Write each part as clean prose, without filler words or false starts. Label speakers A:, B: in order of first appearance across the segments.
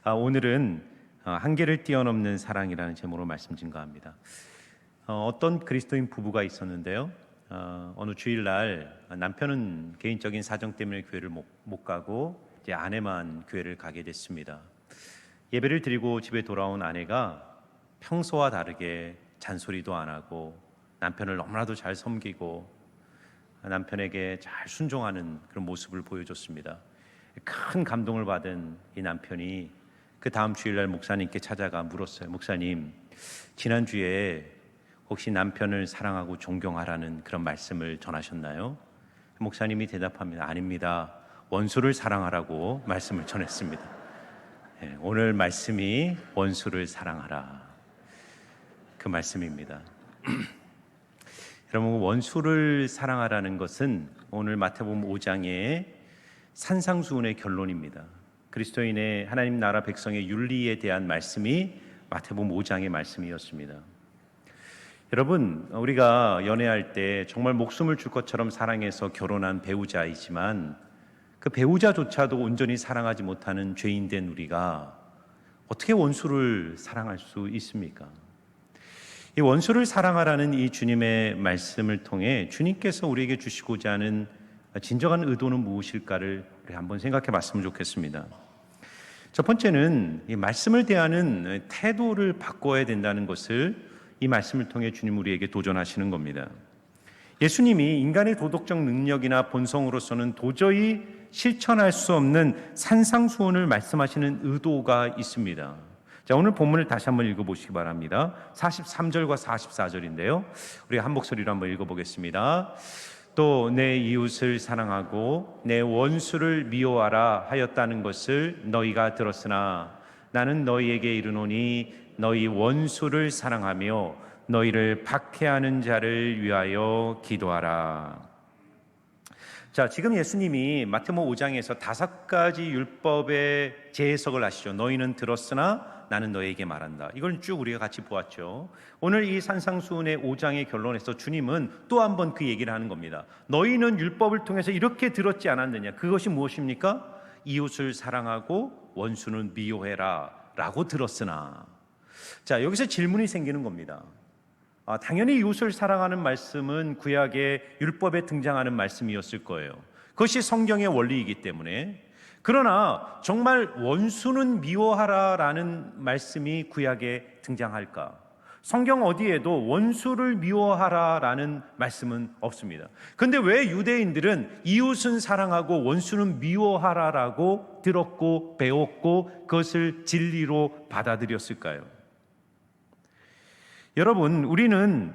A: 오늘은 한계를 뛰어넘는 사랑이라는 제목으로 말씀 증거합니다. 어떤 그리스도인 부부가 있었는데요. 어느 주일날 남편은 개인적인 사정 때문에 교회를 못 가고 이제 아내만 교회를 가게 됐습니다. 예배를 드리고 집에 돌아온 아내가 평소와 다르게 잔소리도 안 하고 남편을 너무나도 잘 섬기고 남편에게 잘 순종하는 그런 모습을 보여줬습니다. 큰 감동을 받은 이 남편이 그 다음 주일날 목사님께 찾아가 물었어요. 목사님, 지난주에 혹시 남편을 사랑하고 존경하라는 그런 말씀을 전하셨나요? 목사님이 대답합니다. 아닙니다. 원수를 사랑하라고 말씀을 전했습니다. 오늘 말씀이 원수를 사랑하라, 그 말씀입니다. 여러분, 원수를 사랑하라는 것은 오늘 마태복음 5장의 산상수훈의 결론입니다. 그리스도인의 하나님 나라 백성의 윤리에 대한 말씀이 마태복음 5장의 말씀이었습니다. 여러분, 우리가 연애할 때 정말 목숨을 줄 것처럼 사랑해서 결혼한 배우자이지만 그 배우자조차도 온전히 사랑하지 못하는 죄인된 우리가 어떻게 원수를 사랑할 수 있습니까? 이 원수를 사랑하라는 이 주님의 말씀을 통해 주님께서 우리에게 주시고자 하는 진정한 의도는 무엇일까를 우리 한번 생각해 봤으면 좋겠습니다. 첫 번째는 이 말씀을 대하는 태도를 바꿔야 된다는 것을 이 말씀을 통해 주님 우리에게 도전하시는 겁니다. 예수님이 인간의 도덕적 능력이나 본성으로서는 도저히 실천할 수 없는 산상수훈을 말씀하시는 의도가 있습니다. 자, 오늘 본문을 다시 한번 읽어보시기 바랍니다. 43절과 44절인데요. 우리가 한 목소리로 한번 읽어보겠습니다. 또 내 이웃을 사랑하고 내 원수를 미워하라 하였다는 것을 너희가 들었으나 나는 너희에게 이르노니 너희 원수를 사랑하며 너희를 박해하는 자를 위하여 기도하라. 자, 지금 예수님이 마태복음 5장에서 5가지 율법의 재해석을 하시죠. 너희는 들었으나 나는 너희에게 말한다. 이걸 쭉 우리가 같이 보았죠. 오늘 이 산상수훈의 5장의 결론에서 주님은 또 한 번 그 얘기를 하는 겁니다. 너희는 율법을 통해서 이렇게 들었지 않았느냐? 그것이 무엇입니까? 이웃을 사랑하고 원수는 미워해라 라고 들었으나. 자, 여기서 질문이 생기는 겁니다. 당연히 이웃을 사랑하는 말씀은 구약의 율법에 등장하는 말씀이었을 거예요. 그것이 성경의 원리이기 때문에. 그러나 정말 원수는 미워하라라는 말씀이 구약에 등장할까? 성경 어디에도 원수를 미워하라라는 말씀은 없습니다. 그런데 왜 유대인들은 이웃은 사랑하고 원수는 미워하라라고 들었고 배웠고 그것을 진리로 받아들였을까요? 여러분, 우리는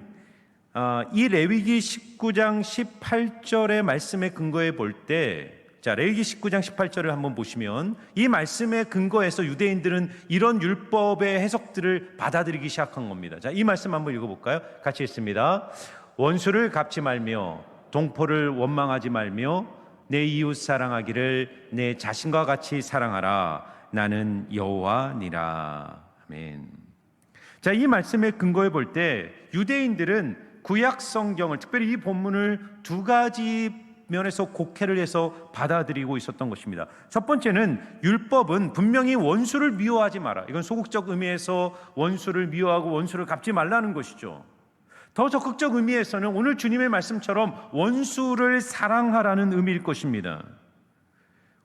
A: 이 레위기 19장 18절의 말씀에 근거해 볼 때, 자, 레위기 19장 18절을 한번 보시면 이 말씀에 근거해서 유대인들은 이런 율법의 해석들을 받아들이기 시작한 겁니다. 자, 이 말씀 한번 읽어볼까요? 같이 읽습니다. 원수를 갚지 말며 동포를 원망하지 말며 내 이웃 사랑하기를 내 자신과 같이 사랑하라. 나는 여호와니라. 아멘. 자, 이 말씀에 근거해 볼 때 유대인들은 구약 성경을, 특별히 이 본문을 두 가지 면에서 곡해를 해서 받아들이고 있었던 것입니다. 첫 번째는 율법은 분명히 원수를 미워하지 마라. 이건 소극적 의미에서 원수를 미워하고 원수를 갚지 말라는 것이죠. 더 적극적 의미에서는 오늘 주님의 말씀처럼 원수를 사랑하라는 의미일 것입니다.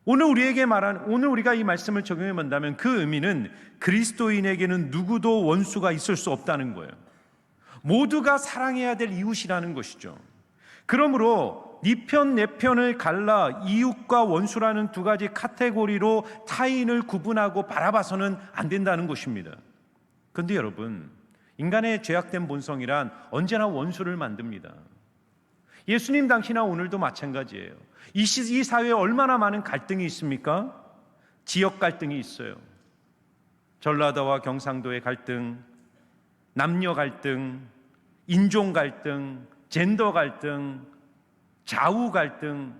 A: 오늘 우리가 이 말씀을 적용해 본다면 그 의미는 그리스도인에게는 누구도 원수가 있을 수 없다는 거예요. 모두가 사랑해야 될 이웃이라는 것이죠. 그러므로 네 편, 내 편을 갈라 이웃과 원수라는 두 가지 카테고리로 타인을 구분하고 바라봐서는 안 된다는 것입니다. 그런데 여러분, 인간의 죄악된 본성이란 언제나 원수를 만듭니다. 예수님 당시나 오늘도 마찬가지예요. 이 사회에 얼마나 많은 갈등이 있습니까? 지역 갈등이 있어요. 전라도와 경상도의 갈등, 남녀 갈등, 인종 갈등, 젠더 갈등, 좌우 갈등,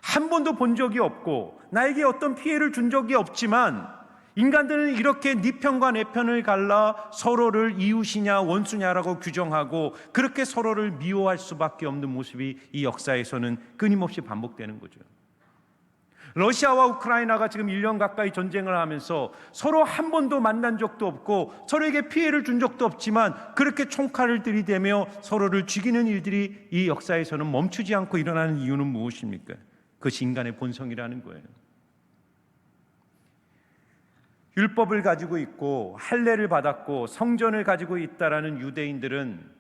A: 한 번도 본 적이 없고 나에게 어떤 피해를 준 적이 없지만 인간들은 이렇게 네 편과 내 편을 갈라 서로를 이웃이냐 원수냐라고 규정하고 그렇게 서로를 미워할 수밖에 없는 모습이 이 역사에서는 끊임없이 반복되는 거죠. 러시아와 우크라이나가 지금 1년 가까이 전쟁을 하면서 서로 한 번도 만난 적도 없고 서로에게 피해를 준 적도 없지만 그렇게 총칼을 들이대며 서로를 죽이는 일들이 이 역사에서는 멈추지 않고 일어나는 이유는 무엇입니까? 그것이 인간의 본성이라는 거예요. 율법을 가지고 있고 할례를 받았고 성전을 가지고 있다라는 유대인들은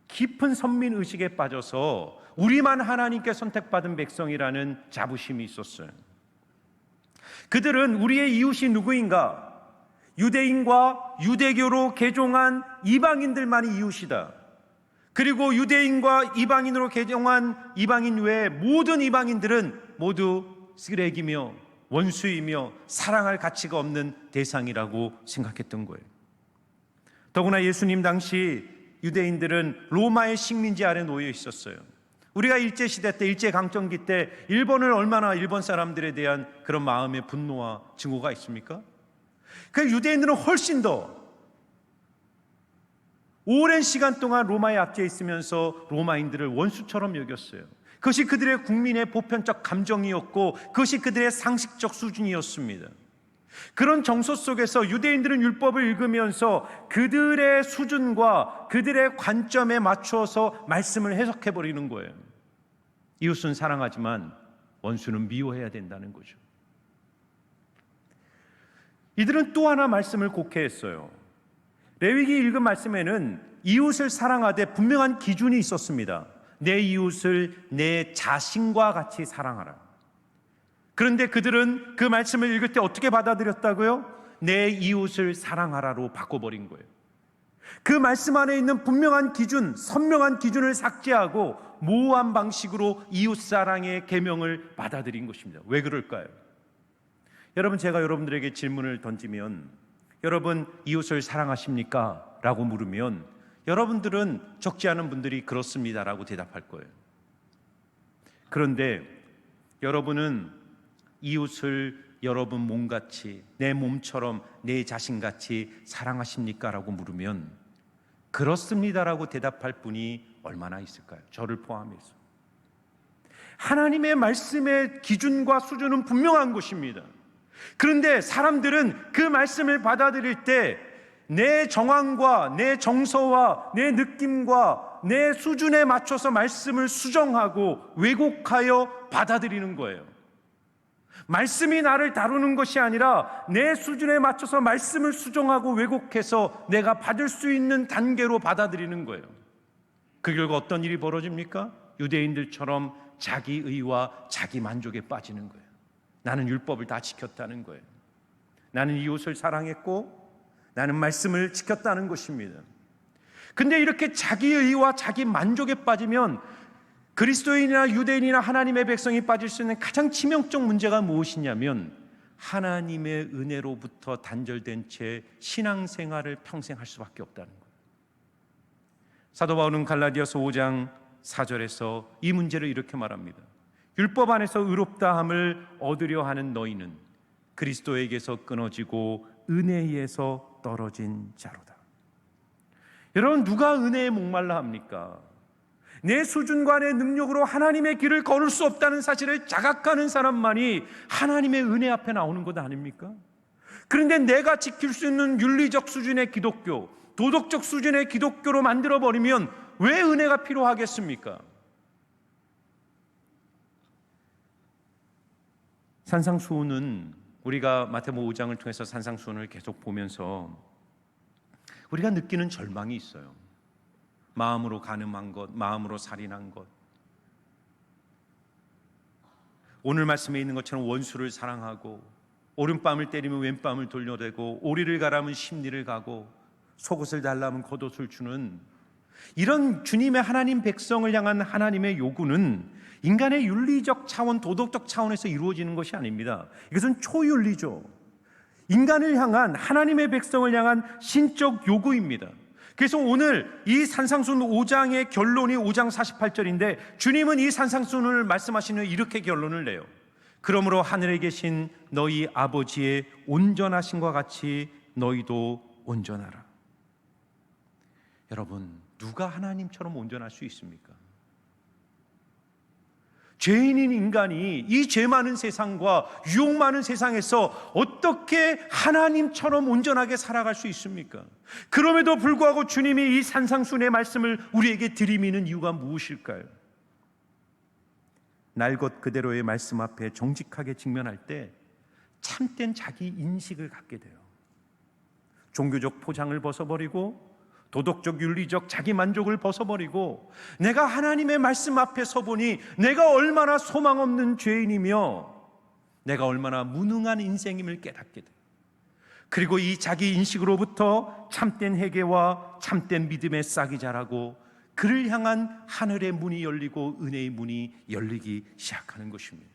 A: 깊은 선민의식에 빠져서 우리만 하나님께 선택받은 백성이라는 자부심이 있었어요. 그들은 우리의 이웃이 누구인가? 유대인과 유대교로 개종한 이방인들만이 이웃이다. 그리고 유대인과 이방인으로 개종한 이방인 외에 모든 이방인들은 모두 쓰레기며 원수이며 사랑할 가치가 없는 대상이라고 생각했던 거예요. 더구나 예수님 당시 유대인들은 로마의 식민지 아래 놓여 있었어요. 우리가 일제시대 때, 일제강점기 때 일본 사람들에 대한 그런 마음의 분노와 증오가 있습니까? 그 유대인들은 훨씬 더 오랜 시간 동안 로마에 압제해 있으면서 로마인들을 원수처럼 여겼어요. 그것이 그들의 국민의 보편적 감정이었고 그것이 그들의 상식적 수준이었습니다. 그런 정서 속에서 유대인들은 율법을 읽으면서 그들의 수준과 그들의 관점에 맞춰서 말씀을 해석해버리는 거예요. 이웃은 사랑하지만 원수는 미워해야 된다는 거죠. 이들은 또 하나 말씀을 곡해했어요. 레위기 읽은 말씀에는 이웃을 사랑하되 분명한 기준이 있었습니다. 내 이웃을 내 자신과 같이 사랑하라. 그런데 그들은 그 말씀을 읽을 때 어떻게 받아들였다고요? 내 이웃을 사랑하라로 바꿔버린 거예요. 그 말씀 안에 있는 분명한 기준, 선명한 기준을 삭제하고 모호한 방식으로 이웃사랑의 계명을 받아들인 것입니다. 왜 그럴까요? 여러분, 제가 여러분들에게 질문을 던지면 여러분 이웃을 사랑하십니까? 라고 물으면 여러분들은 적지 않은 분들이 그렇습니다 라고 대답할 거예요. 그런데 여러분은 이웃을 여러분 몸같이, 내 몸처럼 내 자신같이 사랑하십니까? 라고 물으면 그렇습니다라고 대답할 분이 얼마나 있을까요? 저를 포함해서. 하나님의 말씀의 기준과 수준은 분명한 것입니다. 그런데 사람들은 그 말씀을 받아들일 때 내 정황과 내 정서와 내 느낌과 내 수준에 맞춰서 말씀을 수정하고 왜곡하여 받아들이는 거예요. 말씀이 나를 다루는 것이 아니라 내 수준에 맞춰서 말씀을 수정하고 왜곡해서 내가 받을 수 있는 단계로 받아들이는 거예요. 그 결과 어떤 일이 벌어집니까? 유대인들처럼 자기의와 자기 만족에 빠지는 거예요. 나는 율법을 다 지켰다는 거예요. 나는 이웃을 사랑했고 나는 말씀을 지켰다는 것입니다. 근데 이렇게 자기의와 자기 만족에 빠지면 그리스도인이나 유대인이나 하나님의 백성이 빠질 수 있는 가장 치명적 문제가 무엇이냐면 하나님의 은혜로부터 단절된 채 신앙생활을 평생 할 수밖에 없다는 거예요. 사도 바울은 갈라디아서 5장 4절에서 이 문제를 이렇게 말합니다. 율법 안에서 의롭다함을 얻으려 하는 너희는 그리스도에게서 끊어지고 은혜에서 떨어진 자로다. 여러분, 누가 은혜에 목말라 합니까? 내 수준과 내 능력으로 하나님의 길을 걸을 수 없다는 사실을 자각하는 사람만이 하나님의 은혜 앞에 나오는 것 아닙니까? 그런데 내가 지킬 수 있는 윤리적 수준의 기독교, 도덕적 수준의 기독교로 만들어버리면 왜 은혜가 필요하겠습니까? 산상수훈은 우리가 마태복음 5장을 통해서 산상수훈을 계속 보면서 우리가 느끼는 절망이 있어요. 마음으로 간음한 것, 마음으로 살인한 것, 오늘 말씀에 있는 것처럼 원수를 사랑하고 오른뺨을 때리면 왼뺨을 돌려대고 오리를 가라면 십리를 가고 속옷을 달라면 겉옷을 주는 이런 주님의 하나님 백성을 향한 하나님의 요구는 인간의 윤리적 차원, 도덕적 차원에서 이루어지는 것이 아닙니다. 이것은 초윤리죠. 인간을 향한, 하나님의 백성을 향한 신적 요구입니다. 그래서 오늘 이 산상수훈 5장의 결론이 5장 48절인데 주님은 이 산상수훈을 말씀하시는 이렇게 결론을 내요. 그러므로 하늘에 계신 너희 아버지의 온전하심과 같이 너희도 온전하라. 여러분, 누가 하나님처럼 온전할 수 있습니까? 죄인인 인간이 이 죄 많은 세상과 유혹 많은 세상에서 어떻게 하나님처럼 온전하게 살아갈 수 있습니까? 그럼에도 불구하고 주님이 이 산상수훈의 말씀을 우리에게 들이미는 이유가 무엇일까요? 날 것 그대로의 말씀 앞에 정직하게 직면할 때 참된 자기 인식을 갖게 돼요. 종교적 포장을 벗어버리고 도덕적 윤리적 자기 만족을 벗어버리고 내가 하나님의 말씀 앞에 서보니 내가 얼마나 소망 없는 죄인이며 내가 얼마나 무능한 인생임을 깨닫게 돼요. 그리고 이 자기 인식으로부터 참된 회개와 참된 믿음의 싹이 자라고 그를 향한 하늘의 문이 열리고 은혜의 문이 열리기 시작하는 것입니다.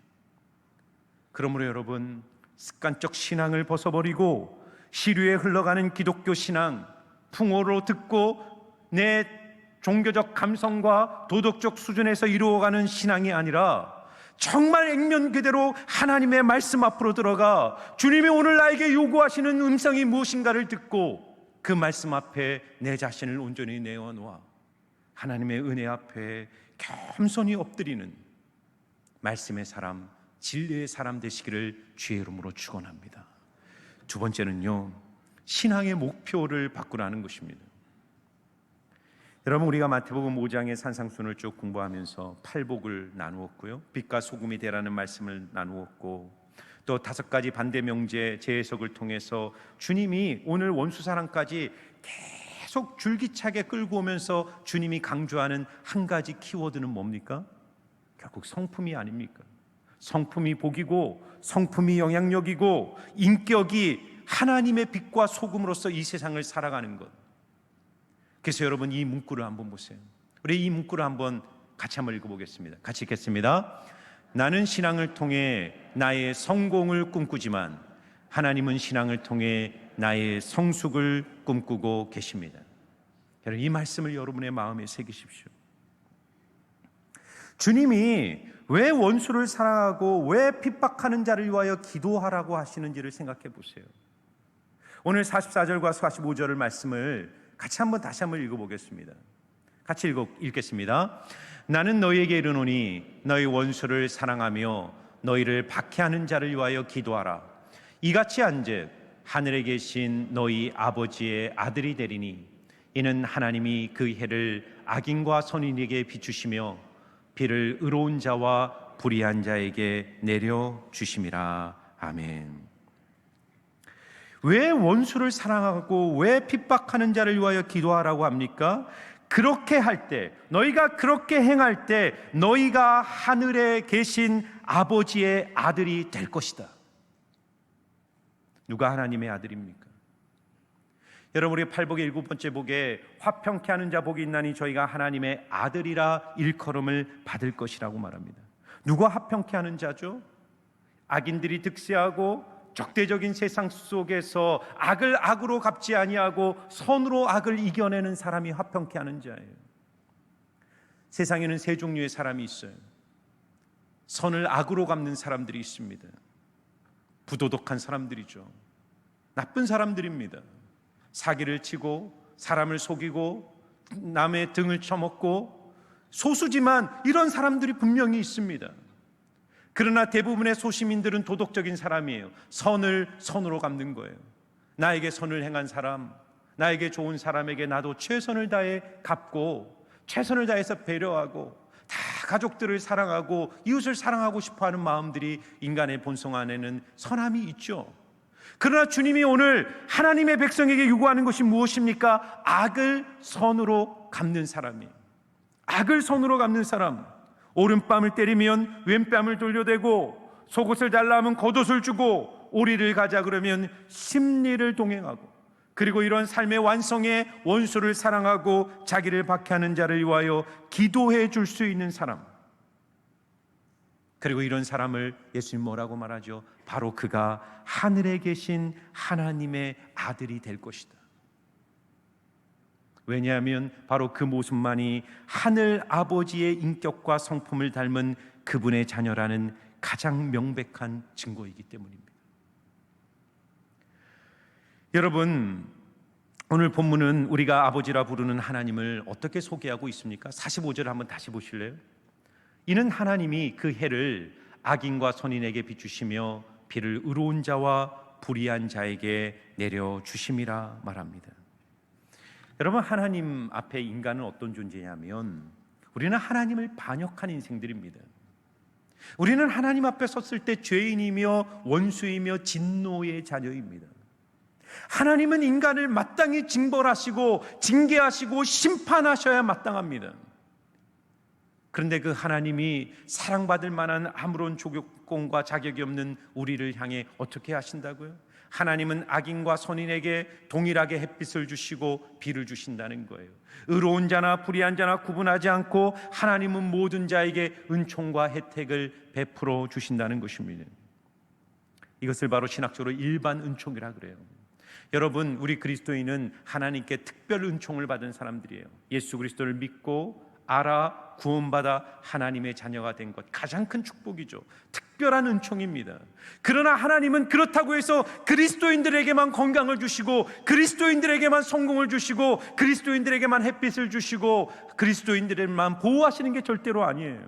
A: 그러므로 여러분, 습관적 신앙을 벗어버리고 시류에 흘러가는 기독교 신앙, 풍어로 듣고 내 종교적 감성과 도덕적 수준에서 이루어가는 신앙이 아니라 정말 액면 그대로 하나님의 말씀 앞으로 들어가 주님이 오늘 나에게 요구하시는 음성이 무엇인가를 듣고 그 말씀 앞에 내 자신을 온전히 내어놓아 하나님의 은혜 앞에 겸손히 엎드리는 말씀의 사람, 진리의 사람 되시기를 주의 이름으로 축원합니다. 두 번째는요, 신앙의 목표를 바꾸라는 것입니다. 여러분, 우리가 마태복음 5장의 산상수훈을 쭉 공부하면서 팔복을 나누었고요, 빛과 소금이 되라는 말씀을 나누었고, 또 5가지 반대 명제 재해석을 통해서 주님이 오늘 원수사랑까지 계속 줄기차게 끌고 오면서 주님이 강조하는 한 가지 키워드는 뭡니까? 결국 성품이 아닙니까? 성품이 복이고 성품이 영향력이고 인격이 하나님의 빛과 소금으로서 이 세상을 살아가는 것. 그래서 여러분, 이 문구를 한번 보세요. 우리 이 문구를 같이 한번 읽어보겠습니다. 같이 읽겠습니다. 나는 신앙을 통해 나의 성공을 꿈꾸지만 하나님은 신앙을 통해 나의 성숙을 꿈꾸고 계십니다. 여러분, 이 말씀을 여러분의 마음에 새기십시오. 주님이 왜 원수를 사랑하고 왜 핍박하는 자를 위하여 기도하라고 하시는지를 생각해 보세요. 오늘 44절과 45절의 말씀을 다시 한번 읽어보겠습니다. 같이 읽겠습니다. 나는 너희에게 이르노니 너희 원수를 사랑하며 너희를 박해하는 자를 위하여 기도하라. 이같이 한즉 하늘에 계신 너희 아버지의 아들이 되리니 이는 하나님이 그 해를 악인과 선인에게 비추시며 비를 의로운 자와 불의한 자에게 내려주심이라. 아멘. 왜 원수를 사랑하고 왜 핍박하는 자를 위하여 기도하라고 합니까? 그렇게 할 때, 너희가 그렇게 행할 때 너희가 하늘에 계신 아버지의 아들이 될 것이다. 누가 하나님의 아들입니까? 여러분, 우리 팔복의 7번째 복에 화평케 하는 자 복이 있나니 저희가 하나님의 아들이라 일컬음을 받을 것이라고 말합니다. 누가 화평케 하는 자죠? 악인들이 득세하고 적대적인 세상 속에서 악을 악으로 갚지 아니하고 선으로 악을 이겨내는 사람이 화평케 하는 자예요. 세상에는 세 종류의 사람이 있어요. 선을 악으로 갚는 사람들이 있습니다. 부도덕한 사람들이죠. 나쁜 사람들입니다. 사기를 치고 사람을 속이고 남의 등을 쳐먹고, 소수지만 이런 사람들이 분명히 있습니다. 그러나 대부분의 소시민들은 도덕적인 사람이에요. 선을 선으로 갚는 거예요. 나에게 선을 행한 사람, 나에게 좋은 사람에게 나도 최선을 다해 갚고 최선을 다해서 배려하고 다 가족들을 사랑하고 이웃을 사랑하고 싶어하는 마음들이 인간의 본성 안에는 선함이 있죠. 그러나 주님이 오늘 하나님의 백성에게 요구하는 것이 무엇입니까? 악을 선으로 갚는 사람이에요. 악을 선으로 갚는 사람. 오른뺨을 때리면 왼뺨을 돌려대고, 속옷을 달라 하면 겉옷을 주고, 오리를 가자 그러면 십리를 동행하고, 그리고 이런 삶의 완성에 원수를 사랑하고 자기를 박해하는 자를 위하여 기도해 줄 수 있는 사람. 그리고 이런 사람을 예수님 뭐라고 말하죠? 바로 그가 하늘에 계신 하나님의 아들이 될 것이다. 왜냐하면 바로 그 모습만이 하늘 아버지의 인격과 성품을 닮은 그분의 자녀라는 가장 명백한 증거이기 때문입니다. 여러분, 오늘 본문은 우리가 아버지라 부르는 하나님을 어떻게 소개하고 있습니까? 45절 한번 다시 보실래요? 이는 하나님이 그 해를 악인과 선인에게 비추시며 비를 의로운 자와 불의한 자에게 내려주심이라 말합니다. 여러분, 하나님 앞에 인간은 어떤 존재냐면 우리는 하나님을 반역한 인생들입니다. 우리는 하나님 앞에 섰을 때 죄인이며 원수이며 진노의 자녀입니다. 하나님은 인간을 마땅히 징벌하시고 징계하시고 심판하셔야 마땅합니다. 그런데 그 하나님이 사랑받을 만한 아무런 조건과 자격이 없는 우리를 향해 어떻게 하신다고요? 하나님은 악인과 선인에게 동일하게 햇빛을 주시고 비를 주신다는 거예요. 의로운 자나 불의한 자나 구분하지 않고 하나님은 모든 자에게 은총과 혜택을 베풀어 주신다는 것입니다. 이것을 바로 신학적으로 일반 은총이라 그래요. 여러분, 우리 그리스도인은 하나님께 특별 은총을 받은 사람들이에요. 예수 그리스도를 믿고 알아 구원받아 하나님의 자녀가 된 것, 가장 큰 축복이죠. 특별한 은총입니다. 그러나 하나님은 그렇다고 해서 그리스도인들에게만 건강을 주시고 그리스도인들에게만 성공을 주시고 그리스도인들에게만 햇빛을 주시고 그리스도인들에게만 보호하시는 게 절대로 아니에요.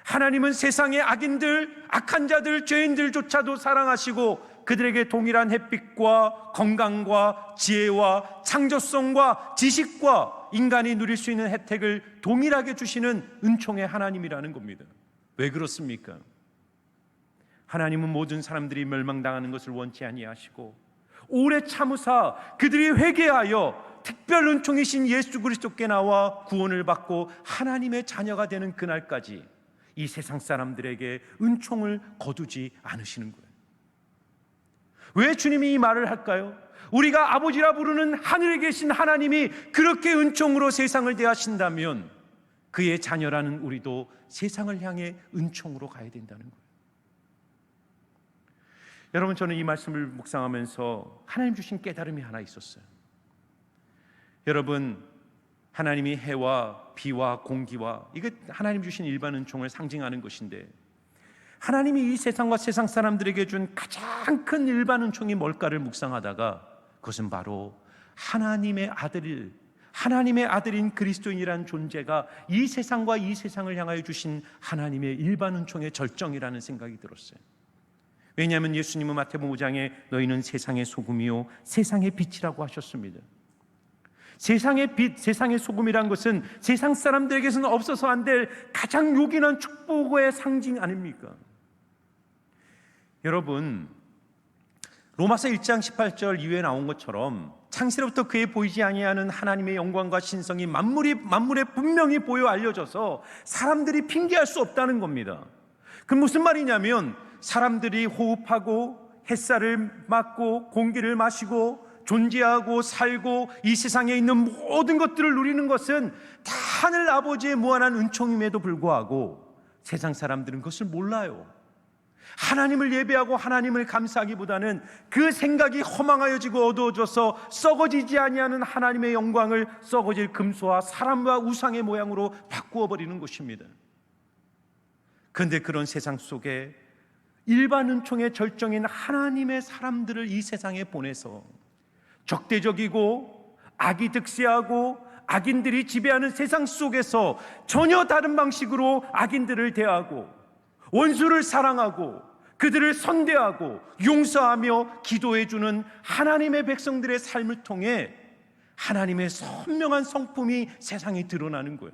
A: 하나님은 세상의 악인들, 악한 자들, 죄인들조차도 사랑하시고 그들에게 동일한 햇빛과 건강과 지혜와 창조성과 지식과 인간이 누릴 수 있는 혜택을 동일하게 주시는 은총의 하나님이라는 겁니다. 왜 그렇습니까? 하나님은 모든 사람들이 멸망당하는 것을 원치 아니하시고 오래 참으사 그들이 회개하여 특별 은총이신 예수 그리스도께 나와 구원을 받고 하나님의 자녀가 되는 그날까지 이 세상 사람들에게 은총을 거두지 않으시는 거예요. 왜 주님이 이 말을 할까요? 우리가 아버지라 부르는 하늘에 계신 하나님이 그렇게 은총으로 세상을 대하신다면 그의 자녀라는 우리도 세상을 향해 은총으로 가야 된다는 거예요. 여러분, 저는 이 말씀을 묵상하면서 하나님 주신 깨달음이 하나 있었어요. 여러분, 하나님이 해와 비와 공기와 이게 하나님 주신 일반 은총을 상징하는 것인데 하나님이 이 세상과 세상 사람들에게 준 가장 큰 일반 은총이 뭘까를 묵상하다가 그것은 바로 하나님의 아들인 그리스도인이라는 존재가 이 세상과 이 세상을 향하여 주신 하나님의 일반 은총의 절정이라는 생각이 들었어요. 왜냐하면 예수님은 마태복음 5장에 너희는 세상의 소금이요 세상의 빛이라고 하셨습니다. 세상의 빛, 세상의 소금이란 것은 세상 사람들에게서는 없어서 안 될 가장 요긴한 축복의 상징 아닙니까? 여러분, 로마서 1장 18절 이후에 나온 것처럼 창세로부터 그에 보이지 아니하는 하나님의 영광과 신성이 만물에 분명히 보여 알려져서 사람들이 핑계할 수 없다는 겁니다. 그 무슨 말이냐면 사람들이 호흡하고 햇살을 맞고 공기를 마시고 존재하고 살고 이 세상에 있는 모든 것들을 누리는 것은 다 하늘 아버지의 무한한 은총임에도 불구하고 세상 사람들은 그것을 몰라요. 하나님을 예배하고 하나님을 감사하기보다는 그 생각이 허망하여지고 어두워져서 썩어지지 아니하는 하나님의 영광을 썩어질 금수와 사람과 우상의 모양으로 바꾸어 버리는 것입니다. 그런데 그런 세상 속에 일반 은총의 절정인 하나님의 사람들을 이 세상에 보내서 적대적이고 악이 득세하고 악인들이 지배하는 세상 속에서 전혀 다른 방식으로 악인들을 대하고 원수를 사랑하고 그들을 선대하고 용서하며 기도해주는 하나님의 백성들의 삶을 통해 하나님의 선명한 성품이 세상에 드러나는 거예요.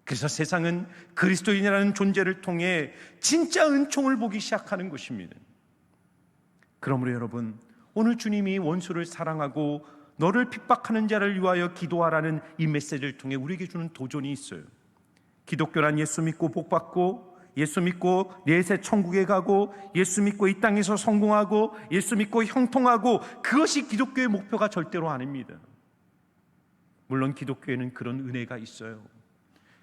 A: 그래서 세상은 그리스도인이라는 존재를 통해 진짜 은총을 보기 시작하는 것입니다. 그러므로 여러분, 오늘 주님이 원수를 사랑하고 너를 핍박하는 자를 위하여 기도하라는 이 메시지를 통해 우리에게 주는 도전이 있어요. 기독교란 예수 믿고 복받고 예수 믿고 내세 천국에 가고 예수 믿고 이 땅에서 성공하고 예수 믿고 형통하고 그것이 기독교의 목표가 절대로 아닙니다. 물론 기독교에는 그런 은혜가 있어요.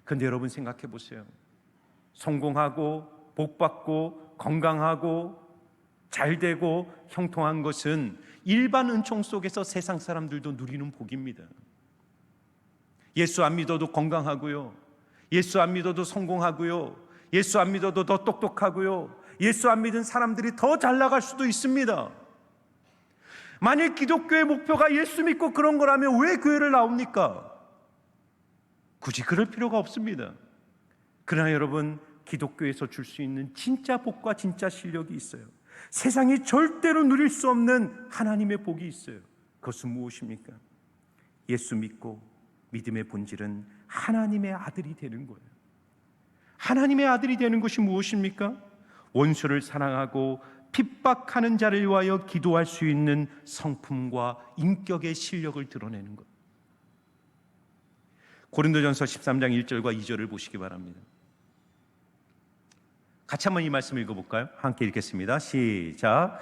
A: 그런데 여러분 생각해 보세요. 성공하고 복받고 건강하고 잘되고 형통한 것은 일반 은총 속에서 세상 사람들도 누리는 복입니다. 예수 안 믿어도 건강하고요, 예수 안 믿어도 성공하고요, 예수 안 믿어도 더 똑똑하고요, 예수 안 믿은 사람들이 더 잘 나갈 수도 있습니다. 만일 기독교의 목표가 예수 믿고 그런 거라면 왜 교회를 나옵니까? 굳이 그럴 필요가 없습니다. 그러나 여러분, 기독교에서 줄 수 있는 진짜 복과 진짜 실력이 있어요. 세상이 절대로 누릴 수 없는 하나님의 복이 있어요. 그것은 무엇입니까? 예수 믿고 믿음의 본질은 하나님의 아들이 되는 거예요. 하나님의 아들이 되는 것이 무엇입니까? 원수를 사랑하고 핍박하는 자를 위하여 기도할 수 있는 성품과 인격의 실력을 드러내는 것. 고린도전서 13장 1절과 2절을 보시기 바랍니다. 같이 한번 이 말씀 읽어볼까요? 함께 읽겠습니다. 시작.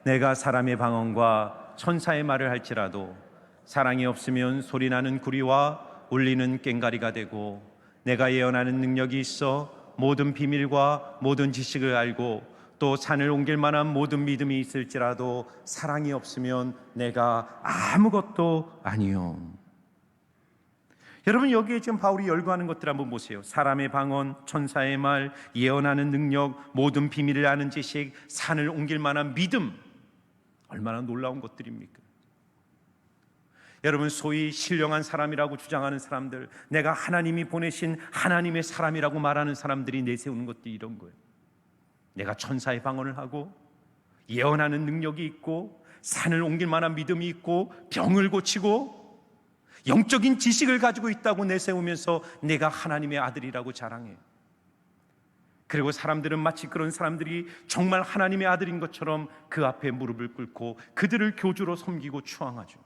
A: 내가 사람의 방언과 천사의 말을 할지라도 사랑이 없으면 소리나는 구리와 울리는 꽹과리가 되고, 내가 예언하는 능력이 있어 모든 비밀과 모든 지식을 알고 또 산을 옮길 만한 모든 믿음이 있을지라도 사랑이 없으면 내가 아무것도 아니요. 여러분, 여기에 지금 바울이 열거하는 것들 한번 보세요. 사람의 방언, 천사의 말, 예언하는 능력, 모든 비밀을 아는 지식, 산을 옮길 만한 믿음, 얼마나 놀라운 것들입니까? 여러분, 소위 신령한 사람이라고 주장하는 사람들, 내가 하나님이 보내신 하나님의 사람이라고 말하는 사람들이 내세우는 것들이 이런 거예요. 내가 천사의 방언을 하고 예언하는 능력이 있고 산을 옮길 만한 믿음이 있고 병을 고치고 영적인 지식을 가지고 있다고 내세우면서 내가 하나님의 아들이라고 자랑해요. 그리고 사람들은 마치 그런 사람들이 정말 하나님의 아들인 것처럼 그 앞에 무릎을 꿇고 그들을 교주로 섬기고 추앙하죠.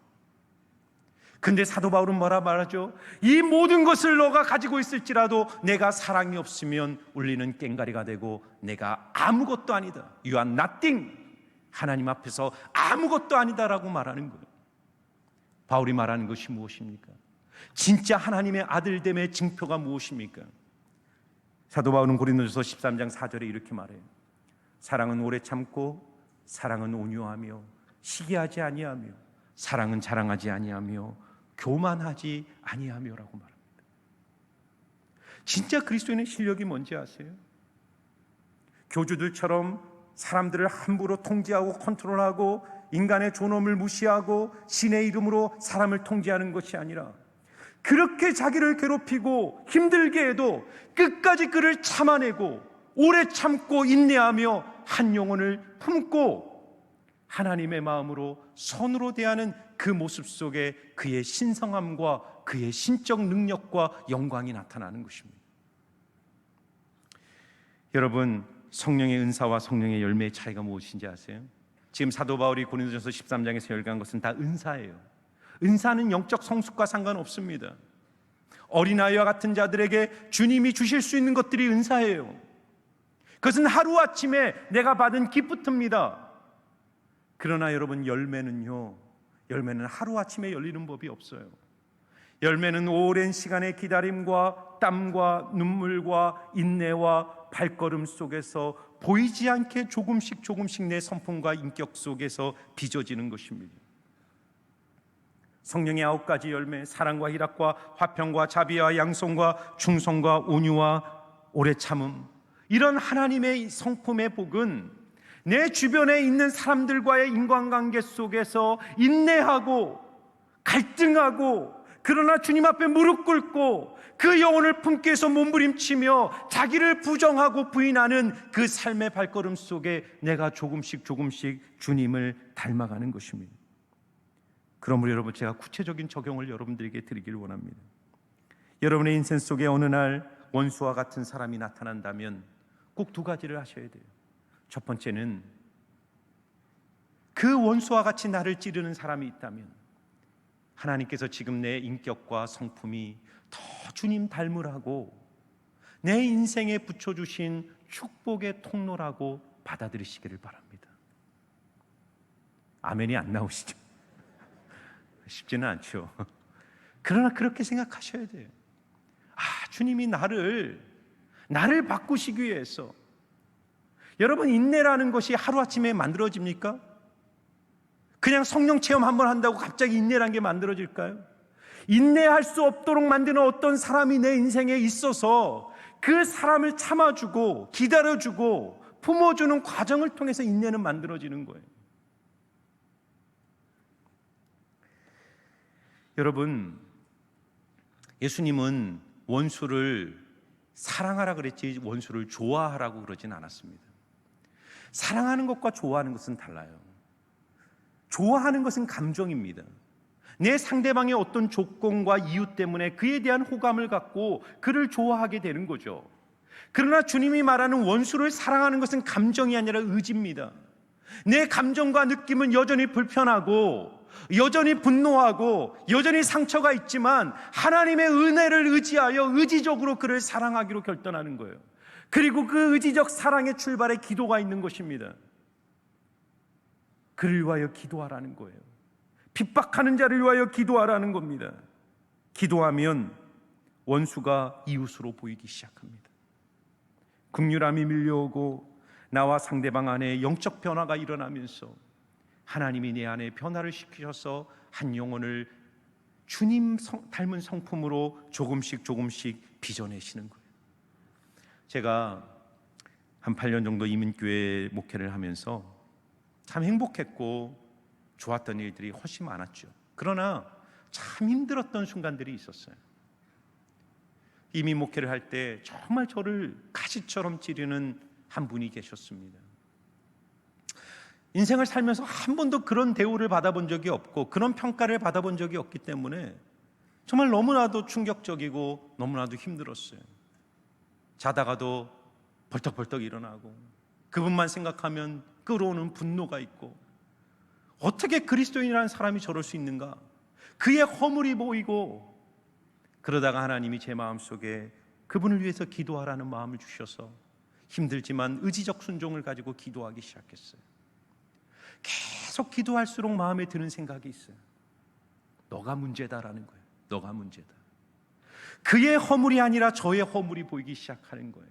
A: 근데 사도 바울은 뭐라 말하죠? 이 모든 것을 너가 가지고 있을지라도 내가 사랑이 없으면 울리는 꽹과리가 되고 내가 아무것도 아니다. You are nothing. 하나님 앞에서 아무것도 아니다라고 말하는 거예요. 바울이 말하는 것이 무엇입니까? 진짜 하나님의 아들됨의 증표가 무엇입니까? 사도 바울은 고린도전서 13장 4절에 이렇게 말해요. 사랑은 오래 참고, 사랑은 온유하며, 시기하지 아니하며, 사랑은 자랑하지 아니하며, 교만하지 아니하며라고 말합니다. 진짜 그리스도인의 실력이 뭔지 아세요? 교주들처럼 사람들을 함부로 통제하고 컨트롤하고 인간의 존엄을 무시하고 신의 이름으로 사람을 통제하는 것이 아니라, 그렇게 자기를 괴롭히고 힘들게 해도 끝까지 그를 참아내고 오래 참고 인내하며 한 영혼을 품고 하나님의 마음으로 선으로 대하는 그 모습 속에 그의 신성함과 그의 신적 능력과 영광이 나타나는 것입니다. 여러분, 성령의 은사와 성령의 열매의 차이가 무엇인지 아세요? 지금 사도 바울이 고린도전서 13장에서 열거한 것은 다 은사예요. 은사는 영적 성숙과 상관없습니다. 어린아이와 같은 자들에게 주님이 주실 수 있는 것들이 은사예요. 그것은 하루아침에 내가 받은 기프트입니다. 그러나 여러분, 열매는요, 열매는 하루아침에 열리는 법이 없어요. 열매는 오랜 시간의 기다림과 땀과 눈물과 인내와 발걸음 속에서 보이지 않게 조금씩 조금씩 내 성품과 인격 속에서 빚어지는 것입니다. 성령의 9가지 열매, 사랑과 희락과 화평과 자비와 양성과 충성과 온유와 오래 참음, 이런 하나님의 성품의 복은 내 주변에 있는 사람들과의 인간관계 속에서 인내하고 갈등하고, 그러나 주님 앞에 무릎 꿇고 그 영혼을 품기 위해서 몸부림치며 자기를 부정하고 부인하는 그 삶의 발걸음 속에 내가 조금씩 조금씩 주님을 닮아가는 것입니다. 그러므로 여러분, 제가 구체적인 적용을 여러분들에게 드리기를 원합니다. 여러분의 인생 속에 어느 날 원수와 같은 사람이 나타난다면 꼭 2가지를 하셔야 돼요. 첫 번째는 그 원수와 같이 나를 찌르는 사람이 있다면 하나님께서 지금 내 인격과 성품이 더 주님 닮으라고 내 인생에 붙여주신 축복의 통로라고 받아들이시기를 바랍니다. 아멘이 안 나오시죠? 쉽지는 않죠. 그러나 그렇게 생각하셔야 돼요. 주님이 나를 바꾸시기 위해서. 여러분, 인내라는 것이 하루아침에 만들어집니까? 그냥 성령 체험 한번 한다고 갑자기 인내라는 게 만들어질까요? 인내할 수 없도록 만드는 어떤 사람이 내 인생에 있어서 그 사람을 참아주고 기다려주고 품어주는 과정을 통해서 인내는 만들어지는 거예요. 여러분, 예수님은 원수를 사랑하라 그랬지 원수를 좋아하라고 그러진 않았습니다. 사랑하는 것과 좋아하는 것은 달라요. 좋아하는 것은 감정입니다. 내 상대방의 어떤 조건과 이유 때문에 그에 대한 호감을 갖고 그를 좋아하게 되는 거죠. 그러나 주님이 말하는 원수를 사랑하는 것은 감정이 아니라 의지입니다. 내 감정과 느낌은 여전히 불편하고 여전히 분노하고 여전히 상처가 있지만 하나님의 은혜를 의지하여 의지적으로 그를 사랑하기로 결단하는 거예요. 그리고 그 의지적 사랑의 출발에 기도가 있는 것입니다. 그를 위하여 기도하라는 거예요. 핍박하는 자를 위하여 기도하라는 겁니다. 기도하면 원수가 이웃으로 보이기 시작합니다. 긍휼함이 밀려오고 나와 상대방 안에 영적 변화가 일어나면서 하나님이 내 안에 변화를 시키셔서 한 영혼을 주님 닮은 성품으로 조금씩 빚어내시는 거예요. 제가 한 8년 정도 이민교회 목회를 하면서 참 행복했고 좋았던 일들이 훨씬 많았죠. 그러나 참 힘들었던 순간들이 있었어요. 이민 목회를 할 때 정말 저를 가시처럼 찌르는 한 분이 계셨습니다. 인생을 살면서 한 번도 그런 대우를 받아본 적이 없고 그런 평가를 받아본 적이 없기 때문에 정말 너무나도 충격적이고 너무나도 힘들었어요. 자다가도 벌떡벌떡 일어나고 그분만 생각하면 끓어오는 분노가 있고 어떻게 그리스도인이라는 사람이 저럴 수 있는가? 그의 허물이 보이고 그러다가 하나님이 제 마음속에 그분을 위해서 기도하라는 마음을 주셔서 힘들지만 의지적 순종을 가지고 기도하기 시작했어요. 계속 기도할수록 마음에 드는 생각이 있어요. 너가 문제다라는 거예요. 너가 문제다. 그의 허물이 아니라 저의 허물이 보이기 시작하는 거예요.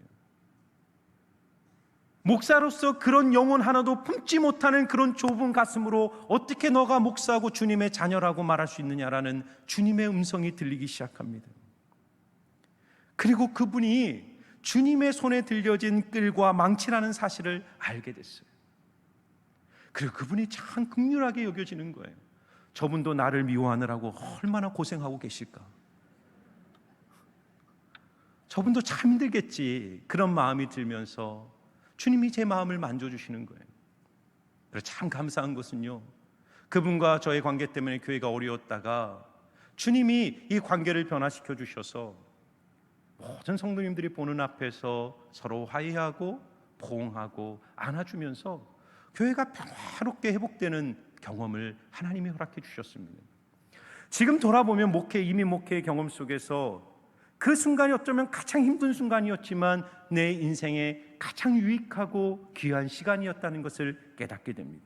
A: 목사로서 그런 영혼 하나도 품지 못하는 그런 좁은 가슴으로 어떻게 너가 목사하고 주님의 자녀라고 말할 수 있느냐라는 주님의 음성이 들리기 시작합니다. 그리고 그분이 주님의 손에 들려진 끌과 망치라는 사실을 알게 됐어요. 그리고 그분이 참 긍휼하게 여겨지는 거예요. 저분도 나를 미워하느라고 얼마나 고생하고 계실까. 저분도 참 힘들겠지. 그런 마음이 들면서 주님이 제 마음을 만져주시는 거예요. 그래서 참 감사한 것은요, 그분과 저의 관계 때문에 교회가 어려웠다가 주님이 이 관계를 변화시켜 주셔서 모든 성도님들이 보는 앞에서 서로 화해하고 포옹하고 안아주면서 교회가 평화롭게 회복되는 경험을 하나님이 허락해 주셨습니다. 지금 돌아보면 이민 목회의 경험 속에서 그 순간이 어쩌면 가장 힘든 순간이었지만 내 인생에 가장 유익하고 귀한 시간이었다는 것을 깨닫게 됩니다.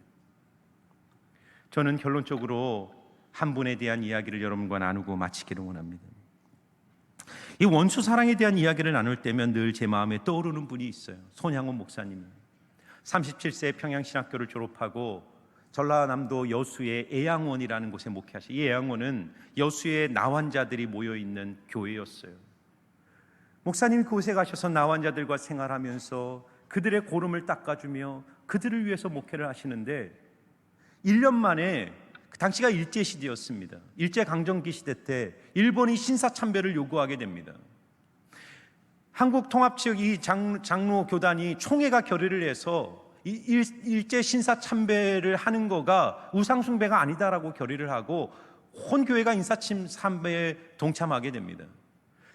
A: 저는 결론적으로 한 분에 대한 이야기를 여러분과 나누고 마치기를 원합니다. 이 원수 사랑에 대한 이야기를 나눌 때면 늘 제 마음에 떠오르는 분이 있어요. 손양원 목사님. 37세 평양신학교를 졸업하고 전라남도 여수의 애양원이라는 곳에 목회하시. 이 애양원은 여수의 나환자들이 모여있는 교회였어요. 목사님이 그곳에 가셔서 나환자들과 생활하면서 그들의 고름을 닦아주며 그들을 위해서 목회를 하시는데 1년 만에 당시가 일제시대였습니다. 일제강점기 시대 때 일본이 신사참배를 요구하게 됩니다. 한국 통합 지역 이 장로 교단이 총회가 결의를 해서 일제 신사참배를 하는 거가 우상숭배가 아니다라고 결의를 하고 온 교회가 인사참배에 동참하게 됩니다.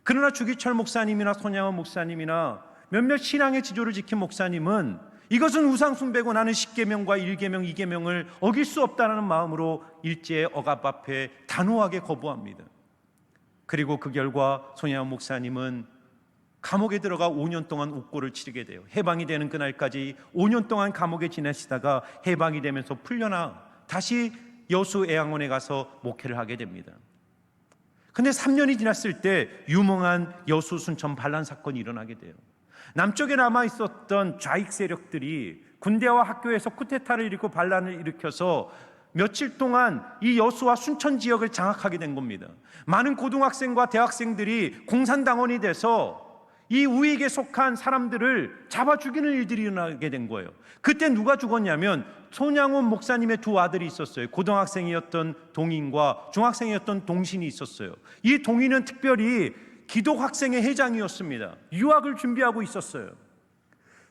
A: 그러나 주기철 목사님이나 손양원 목사님이나 몇몇 신앙의 지조를 지킨 목사님은 이것은 우상숭배고 나는 10계명과 1계명, 2계명을 어길 수 없다는 마음으로 일제의 억압 앞에 단호하게 거부합니다. 그리고 그 결과 손양원 목사님은 감옥에 들어가 5년 동안 옥고를 치르게 돼요. 해방이 되는 그날까지 5년 동안 감옥에 지내시다가 해방이 되면서 풀려나 다시 여수 애양원에 가서 목회를 하게 됩니다. 근데 3년이 지났을 때 유명한 여수 순천 반란 사건이 일어나게 돼요. 남쪽에 남아 있었던 좌익 세력들이 군대와 학교에서 쿠데타를 일으키고 반란을 일으켜서 며칠 동안 이 여수와 순천 지역을 장악하게 된 겁니다. 많은 고등학생과 대학생들이 공산당원이 돼서 이 우익에 속한 사람들을 잡아 죽이는 일들이 일어나게 된 거예요. 그때 누가 죽었냐면 손양원 목사님의 두 아들이 있었어요. 고등학생이었던 동인과 중학생이었던 동신이 있었어요. 이 동인은 특별히 기독 학생회 회장이었습니다. 유학을 준비하고 있었어요.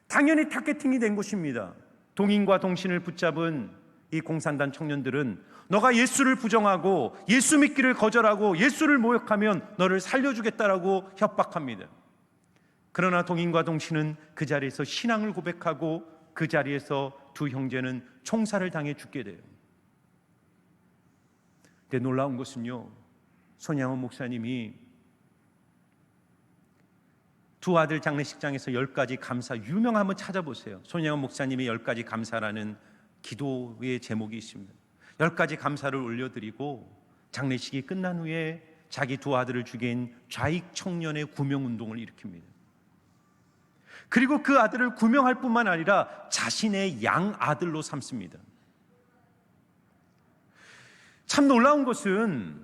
A: 당연히 타겟팅이 된 것입니다. 동인과 동신을 붙잡은 이 공산당 청년들은 너가 예수를 부정하고 예수 믿기를 거절하고 예수를 모욕하면 너를 살려주겠다라고 협박합니다. 그러나 동인과 동신은 그 자리에서 신앙을 고백하고 그 자리에서 두 형제는 총살을 당해 죽게 돼요. 근데 놀라운 것은요, 손양원 목사님이 두 아들 장례식장에서 10가지 감사, 유명 한번 찾아보세요. 손양원 목사님의 10가지 감사라는 기도의 제목이 있습니다. 10가지 감사를 올려드리고 장례식이 끝난 후에 자기 두 아들을 죽인 좌익 청년의 구명운동을 일으킵니다. 그리고 그 아들을 구명할 뿐만 아니라 자신의 양아들로 삼습니다. 참 놀라운 것은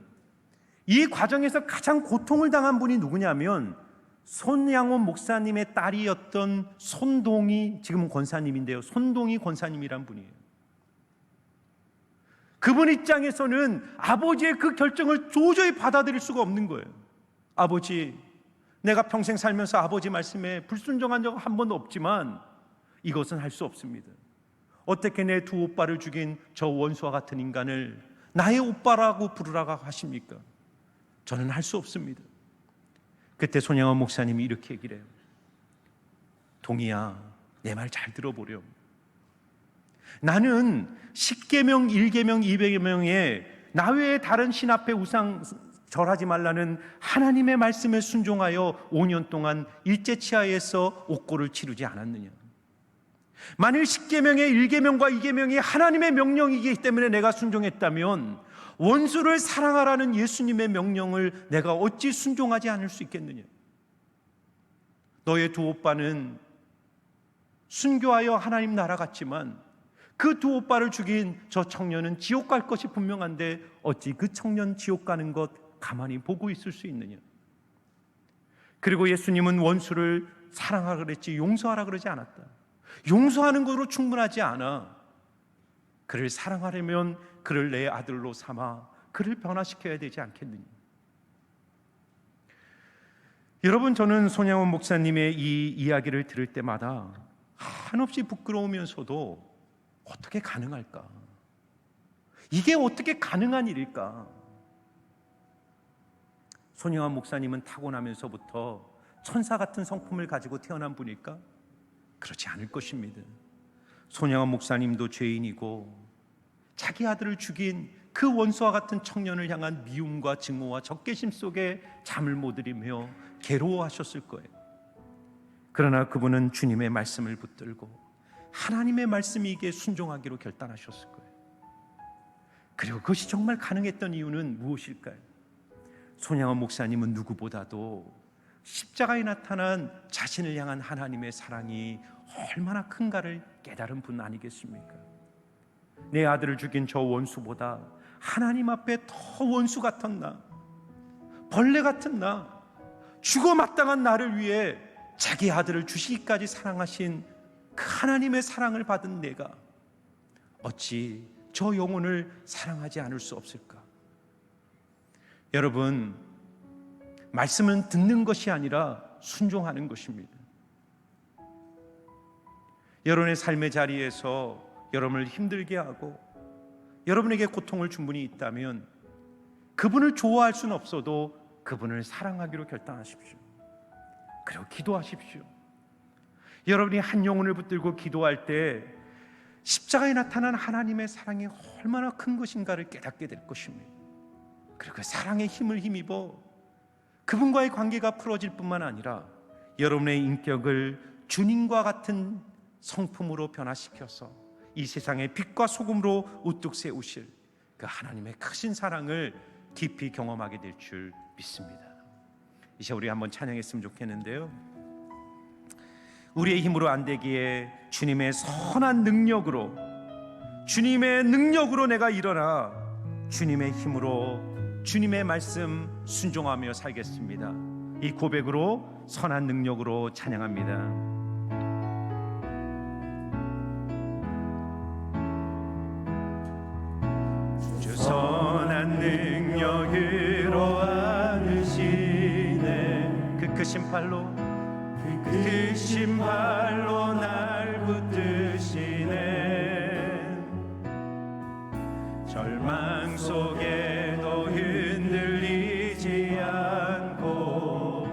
A: 이 과정에서 가장 고통을 당한 분이 누구냐면 손양원 목사님의 딸이었던 손동희, 지금은 권사님인데요, 손동희 권사님이란 분이에요. 그분 입장에서는 아버지의 그 결정을 도저히 받아들일 수가 없는 거예요. 아버지, 내가 평생 살면서 아버지 말씀에 불순종한 적 한 번도 없지만 이것은 할 수 없습니다. 어떻게 내 두 오빠를 죽인 저 원수와 같은 인간을 나의 오빠라고 부르라고 하십니까? 저는 할 수 없습니다. 그때 손양원 목사님이 이렇게 얘기를 해요. 동희야, 내 말 잘 들어보렴. 나는 10계명, 1계명, 200계명에 나 외에 다른 신 앞에 우상 절하지 말라는 하나님의 말씀에 순종하여 5년 동안 일제치하에서 옥고를 치르지 않았느냐. 만일 10계명의 1계명과 2계명이 하나님의 명령이기 때문에 내가 순종했다면 원수를 사랑하라는 예수님의 명령을 내가 어찌 순종하지 않을 수 있겠느냐. 너의 두 오빠는 순교하여 하나님 나라 갔지만 그 두 오빠를 죽인 저 청년은 지옥 갈 것이 분명한데 어찌 그 청년 지옥 가는 것 가만히 보고 있을 수 있느냐. 그리고 예수님은 원수를 사랑하라 그랬지 용서하라 그러지 않았다. 용서하는 것으로 충분하지 않아. 그를 사랑하려면 그를 내 아들로 삼아 그를 변화시켜야 되지 않겠느냐. 여러분, 저는 손양원 목사님의 이 이야기를 들을 때마다 한없이 부끄러우면서도 어떻게 가능할까? 이게 어떻게 가능한 일일까? 손양원 목사님은 타고나면서부터 천사 같은 성품을 가지고 태어난 분일까? 그렇지 않을 것입니다. 손양원 목사님도 죄인이고 자기 아들을 죽인 그 원수와 같은 청년을 향한 미움과 증오와 적개심 속에 잠을 못 이루며 괴로워하셨을 거예요. 그러나 그분은 주님의 말씀을 붙들고 하나님의 말씀이기에 순종하기로 결단하셨을 거예요. 그리고 그것이 정말 가능했던 이유는 무엇일까요? 손양원 목사님은 누구보다도 십자가에 나타난 자신을 향한 하나님의 사랑이 얼마나 큰가를 깨달은 분 아니겠습니까? 내 아들을 죽인 저 원수보다 하나님 앞에 더 원수 같은 나, 벌레 같은 나, 죽어 마땅한 나를 위해 자기 아들을 주시기까지 사랑하신 그 하나님의 사랑을 받은 내가 어찌 저 영혼을 사랑하지 않을 수 없을까? 여러분, 말씀은 듣는 것이 아니라 순종하는 것입니다. 여러분의 삶의 자리에서 여러분을 힘들게 하고 여러분에게 고통을 준 분이 있다면 그분을 좋아할 수는 없어도 그분을 사랑하기로 결단하십시오. 그리고 기도하십시오. 여러분이 한 영혼을 붙들고 기도할 때 십자가에 나타난 하나님의 사랑이 얼마나 큰 것인가를 깨닫게 될 것입니다. 그리고 그 사랑의 힘을 힘입어 그분과의 관계가 풀어질 뿐만 아니라 여러분의 인격을 주님과 같은 성품으로 변화시켜서 이 세상의 빛과 소금으로 우뚝 세우실 그 하나님의 크신 사랑을 깊이 경험하게 될 줄 믿습니다. 이제 우리 한번 찬양했으면 좋겠는데요. 우리의 힘으로 안 되기에 주님의 선한 능력으로, 주님의 능력으로 내가 일어나 주님의 힘으로 주님의 말씀 순종하며 살겠습니다. 이 고백으로 선한 능력으로 찬양합니다. 선한 능력으로 안으시네 크신 팔로 크신 팔로 날 붙드시네. 절망 속에도 흔들리지 않고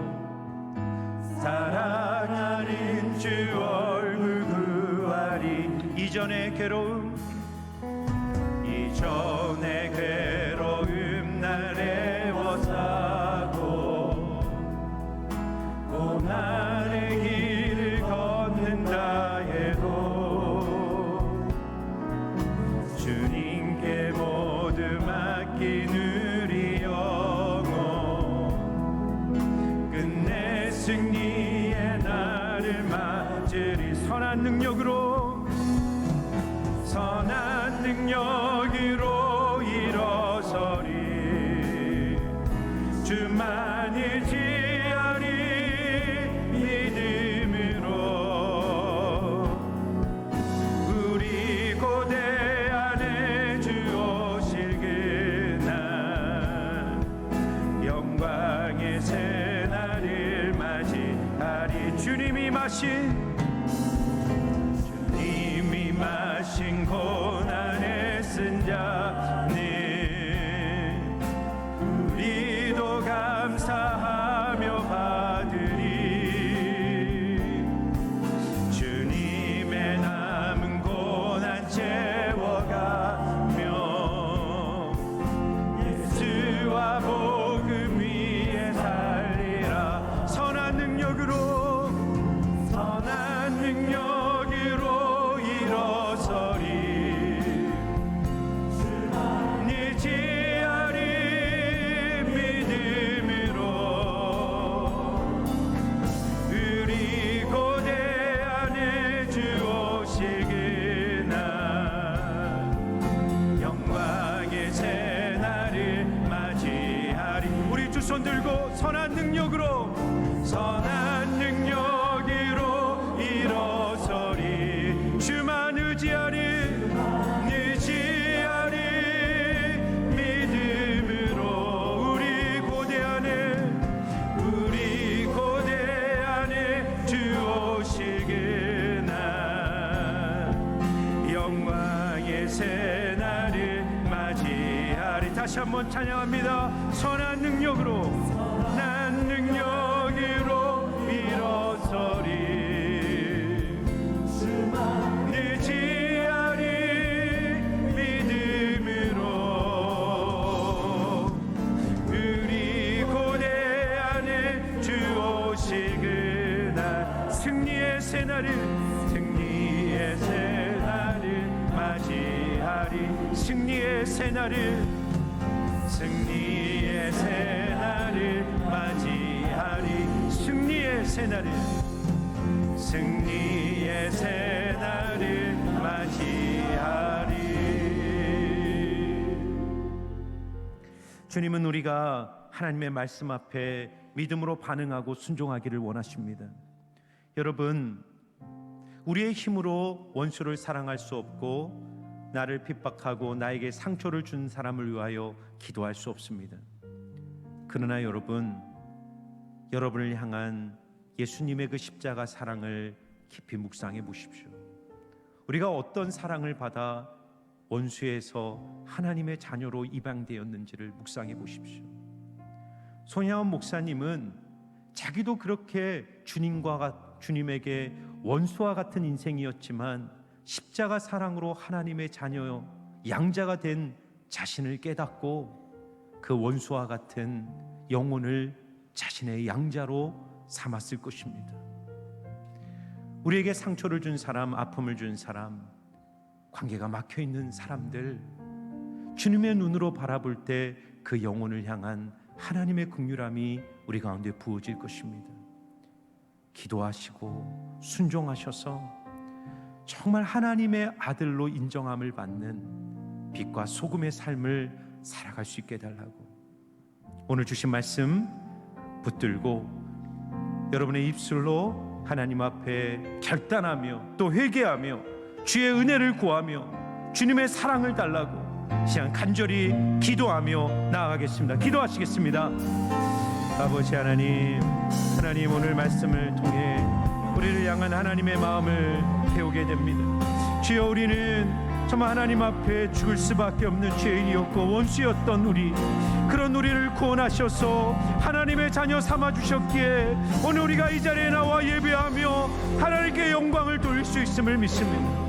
A: 사랑하는 주 얼굴 구하리. 이전의 괴로움 날 애워싸고 고난의 길을 걷는다 해도 주님께 모두 맡긴 우리 영혼 끝내 승리의 날을 맞으리. 선한 능력으로 일어서리. 주만 의지하리 믿음으로. 우리 고대 안에 주 오실 그날 영광의 새날을 맞이하리. 주님이 마신 고난에 쓴 잔을 우리도 감사하며 받으리. 주님의 남은 고난 채워가며 예수와 복음 위에 살리라. 선한 능력으로 일어서리. 의지하리 믿음으로. 우리 고대 안에 주 오실 그날 영광의 새날을 맞이하리. 우리 두 손 들고 선한 능력으로 일어서리. 주만 의지하리 믿음으로. 우리 고대 안에 주 오실 그날 영광의 새날을 맞이하리. 다시 한번 찬양합니다. 선한 능력으로 일어서리. 의지하리 믿음으로. 우리 고대 안에 주 오실 그날 승리의 새날을 맞이하리. 승리의 새날을 맞이하리. 승리의 새날을 맞이하리. 주님은 우리가 하나님의 말씀 앞에 믿음으로 반응하고 순종하기를 원하십니다. 여러분, 우리의 힘으로 원수를 사랑할 수 없고 나를 핍박하고 나에게 상처를 준 사람을 위하여 기도할 수 없습니다. 그러나 여러분을 향한 예수님의 그 십자가 사랑을 깊이 묵상해 보십시오. 우리가 어떤 사랑을 받아 원수에서 하나님의 자녀로 입양되었는지를 묵상해 보십시오. 손혜원 목사님은 자기도 그렇게 주님에게 원수와 같은 인생이었지만 십자가 사랑으로 하나님의 자녀 양자가 된 자신을 깨닫고 그 원수와 같은 영혼을 자신의 양자로 삼았을 것입니다. 우리에게 상처를 준 사람, 아픔을 준 사람, 관계가 막혀있는 사람들, 주님의 눈으로 바라볼 때 그 영혼을 향한 하나님의 긍휼함이 우리 가운데 부어질 것입니다. 기도하시고 순종하셔서 정말 하나님의 아들로 인정함을 받는 빛과 소금의 삶을 살아갈 수 있게 해달라고, 오늘 주신 말씀 붙들고 여러분의 입술로 하나님 앞에 결단하며 또 회개하며 주의 은혜를 구하며 주님의 사랑을 달라고 시간 간절히 기도하며 나아가겠습니다. 기도하시겠습니다. 아버지 하나님, 하나님 오늘 말씀을 통해 우리를 향한 하나님의 마음을 배우게 됩니다. 주여, 우리는 정말 하나님 앞에 죽을 수밖에 없는 죄인이었고 원수였던 우리, 그런 우리를 구원하셔서 하나님의 자녀 삼아주셨기에 오늘 우리가 이 자리에 나와 예배하며 하나님께 영광을 돌릴 수 있음을 믿습니다.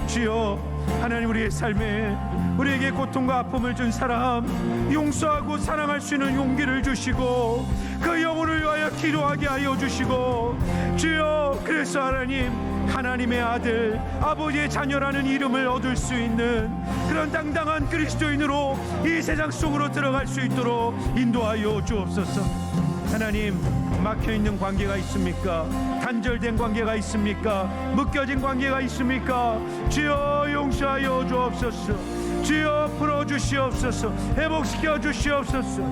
A: 주여, 하나님 우리의 삶에 우리에게 고통과 아픔을 준 사람 용서하고 사랑할 수 있는 용기를 주시고 그 영혼을 위하여 기도하게 하여 주시고, 주여, 그래서 하나님, 하나님의 아들, 아버지의 자녀라는 이름을 얻을 수 있는 그런 당당한 그리스도인으로 이 세상 속으로 들어갈 수 있도록 인도하여 주옵소서. 하나님, 막혀있는 관계가 있습니까? 단절된 관계가 있습니까? 묶여진 관계가 있습니까? 주여, 용서하여 주옵소서. 주여, 풀어주시옵소서. 회복시켜 주시옵소서.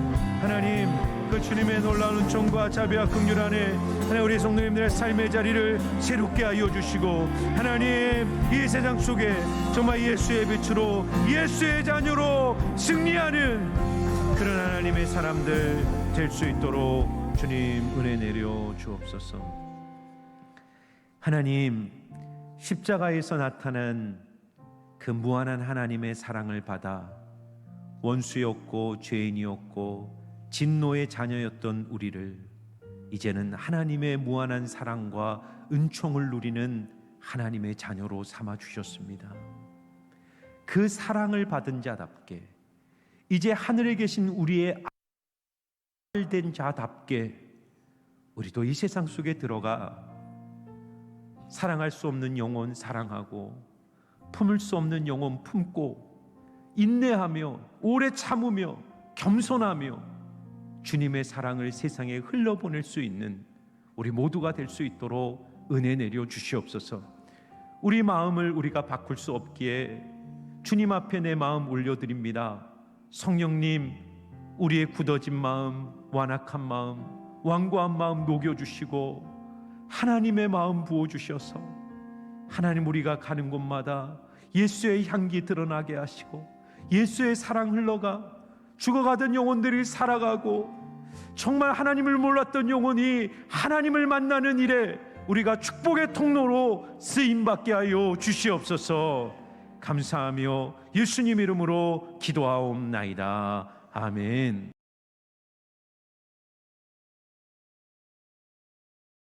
A: 하나님, 그 주님의 놀라운 은총과 자비와 긍휼 안에 하나님, 우리 성도님들의 삶의 자리를 새롭게 하여 주시고, 하나님, 이 세상 속에 정말 예수의 빛으로, 예수의 자녀로 승리하는 그런 하나님의 사람들 될 수 있도록 주님 은혜 내려 주옵소서. 하나님, 십자가에서 나타난 그 무한한 하나님의 사랑을 받아 원수였고 죄인이었고 진노의 자녀였던 우리를 이제는 하나님의 무한한 사랑과 은총을 누리는 하나님의 자녀로 삼아 주셨습니다. 그 사랑을 받은 자답게 이제 하늘에 계신 우리의 된 자답게 우리도 이 세상 속에 들어가 사랑할 수 없는 영혼 사랑하고 품을 수 없는 영혼 품고 인내하며 오래 참으며 겸손하며 주님의 사랑을 세상에 흘러보낼 수 있는 우리 모두가 될 수 있도록 은혜 내려 주시옵소서. 우리 마음을 우리가 바꿀 수 없기에 주님 앞에 내 마음 올려드립니다. 성령님, 우리의 굳어진 마음, 완악한 마음, 완고한 마음 녹여주시고 하나님의 마음 부어주셔서 하나님, 우리가 가는 곳마다 예수의 향기 드러나게 하시고 예수의 사랑 흘러가 죽어가던 영혼들이 살아가고 정말 하나님을 몰랐던 영혼이 하나님을 만나는 일에 우리가 축복의 통로로 쓰임받게 하여 주시옵소서. 감사하며 예수님 이름으로 기도하옵나이다. 아멘.